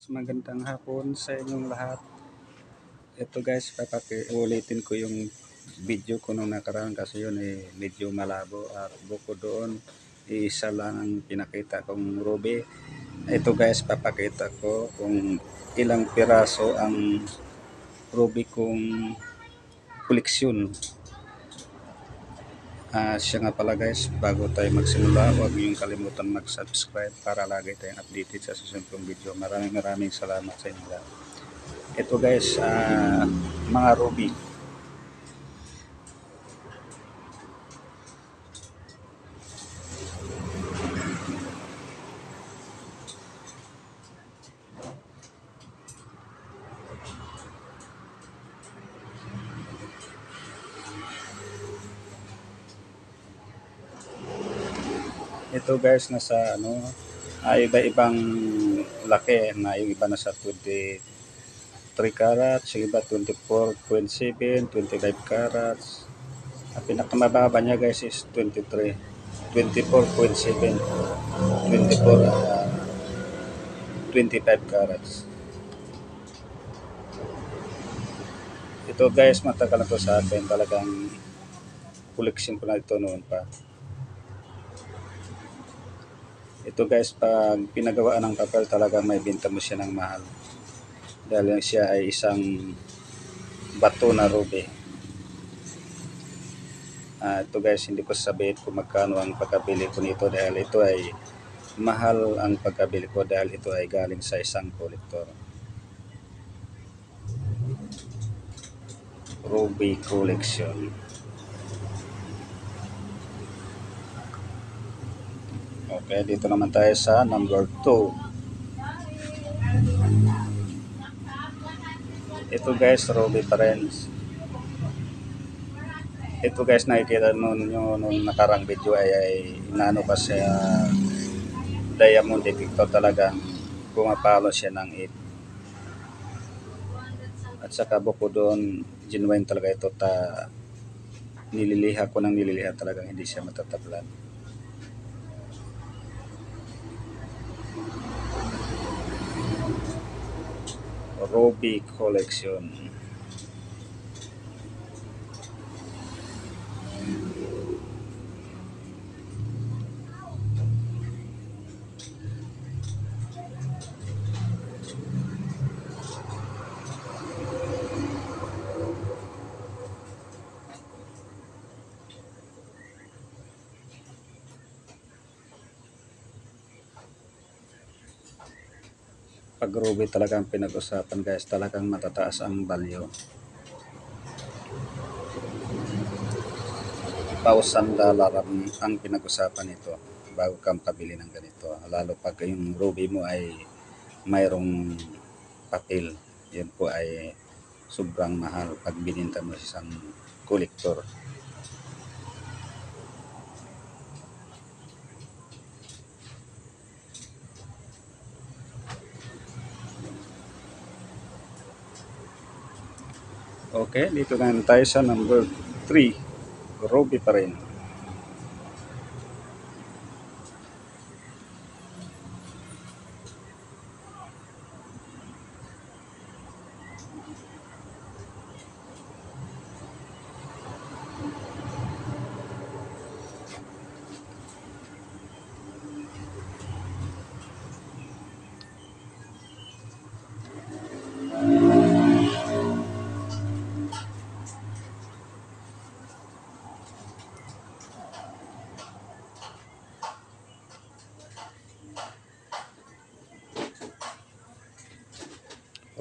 Magandang hapon sa inyong lahat. Ito guys, ulitin ko yung video ko nung nakaraan kasi yun medyo malabo at bukod doon, isa lang ang pinakita kong ruby. Ito guys, papakita ko kung ilang piraso ang ruby kong koleksyon. Siya nga pala guys, bago tayo magsimula, huwag niyong kalimutan mag-subscribe para lagi tayong updated sa susunod kong video. Maraming salamat sa inyo lahat. Ito guys, mga ruby. Ito guys, nasa iba-ibang laki na yung iba nasa 23 carats, yung iba 24.7, 25 carats. Ang pinakamababa niya guys is 23, 24.7, 24, 25 carats. Ito guys, matagal na to sa akin. Talagang koleksyon ko na ito noon pa. Ito guys, pag pinagawaan ng papel talaga may benta mo siya ng mahal. Dahil siya ay isang bato na ruby. Ito guys, hindi ko sabihin kung magkano ang pagkabili ko nito dahil ito ay mahal ang pagkabili ko dahil ito ay galing sa isang kolektor. Ruby Collection. Okay, dito naman tayo sa number 2. Ito guys, ruby pa rin. Ito guys, nakikita nung nakarang video ay inaano pa siya diamond detector, talagang pumapalo siya ng 8. At saka bukod doon, genuine talaga ito, nililiha ko ng nililiha, talagang hindi siya matatablan. Ruby Collection. Pag ruby talagang pinag-usapan guys, talagang matataas ang value. $1,000 ang pinag-usapan nito bago kang pabili ng ganito. Lalo pag yung ruby mo ay mayroong papel, yun po ay sobrang mahal pag bininta mo sa isang kolektor. Okay, dito na tayo sa number 3. Ruby pa rin.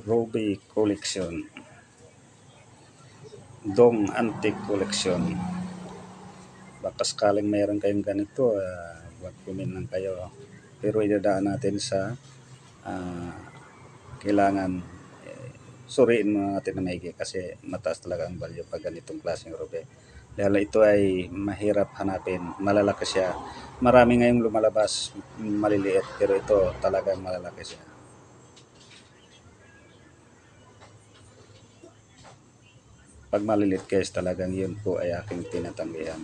Ruby Collection. Dong Antique Collection. Baka sakaling mayroon kayong ganito, mag-comment lang kayo. Pero idadaan natin sa kailangan suriin mo natin na maigi kasi mataas talaga ang value pag ganitong klaseng ruby. Dahil ito ay mahirap hanapin, malalaki siya. Marami ngayong lumalabas maliliit pero ito talagang malalaki siya. Pag malilit guys, talagang yun po ay aking tinatanggihan.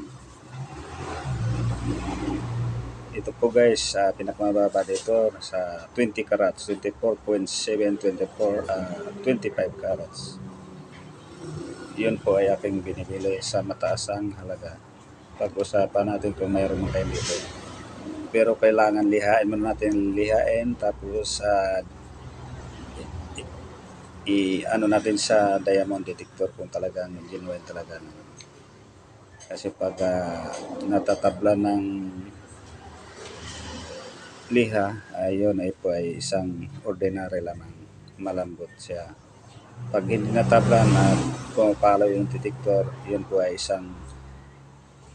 ito po guys, pinakamababa dito nasa 20 carats, 24.7, 24, 25 carats. Yun po ay aking binibili sa mataasang halaga. Pag-usapan natin kung mayroon mo kayo dito. Pero kailangan lihain mo natin lihain, tapos i-ano natin sa diamond detector kung talagang genuine talaga. Kasi pag natatabla ng liha, ayun ay po ay isang ordinary lamang, malambot siya. Pag hindi natablan at pumapalaw yung detector, yun po ay isang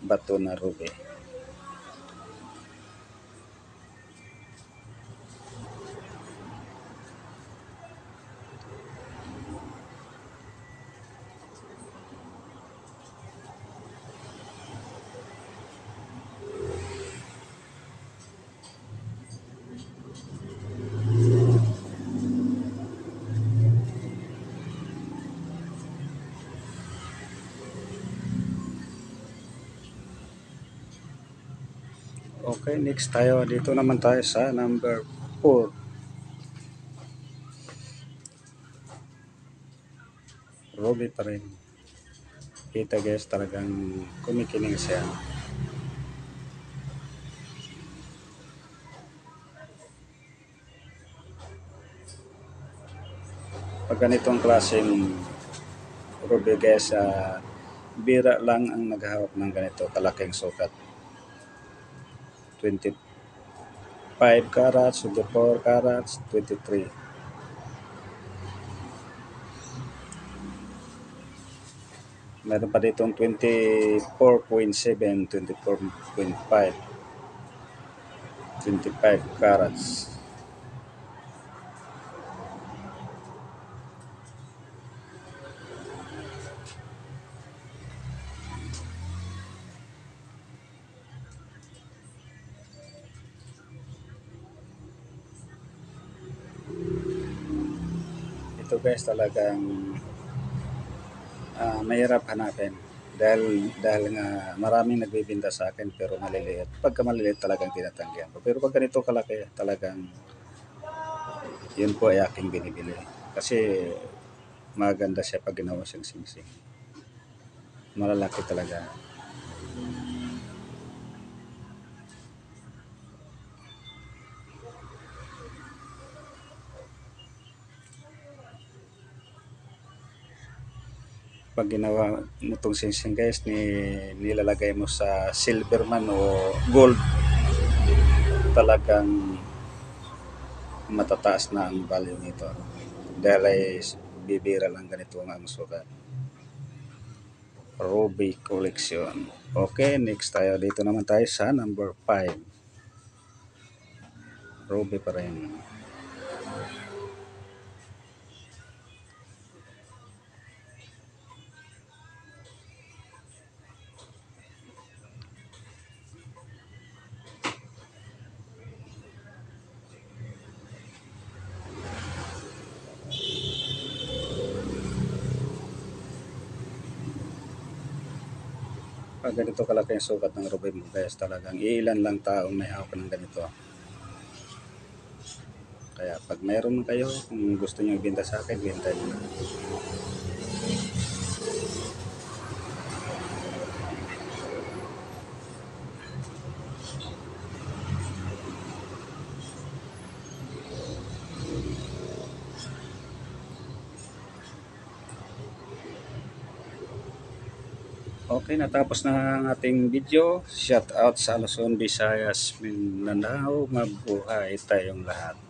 bato na ruby. Okay, next tayo. Dito naman tayo sa number 4. Ruby pa rin. Kita guys, talagang kumikinig siya. Pag ganitong klaseng ruby guys, bira lang ang naghahawak ng ganito kalaking sukat. 25 carats, 24 carats, 23. Meron pa ditong 24.7, 24.5, 25 carats. Ito guys, talagang mahirap hanapin dahil nga maraming nagbibinta sa akin pero maliliit. Pagka maliliit talagang tinatanggihan ko. Pero pag ganito kalaki, talagang yun po ay aking binibili. Kasi maganda siya pag ginawa siyang singsing. Malalaki talaga. Pag ginawa mo itong singsing guys, nilalagay mo sa silver man o gold, talagang matataas na ang value nito. Dahil ay bibira lang ganito ang sukat. Ruby collection. Okay, next tayo. Dito naman tayo sa number 5. Ruby pa rin. Pag ganito kalaki ang sukat ng ruby mo guys, talagang ilan lang taong may hawak ng ganito. Kaya pag mayroon kayo, kung gusto nyo ibenta sa akin, benta nyo na. Okay, natapos na ang ating video. Shout out sa Luzon, Visayas, Mindanao. Mabuhay tayong lahat.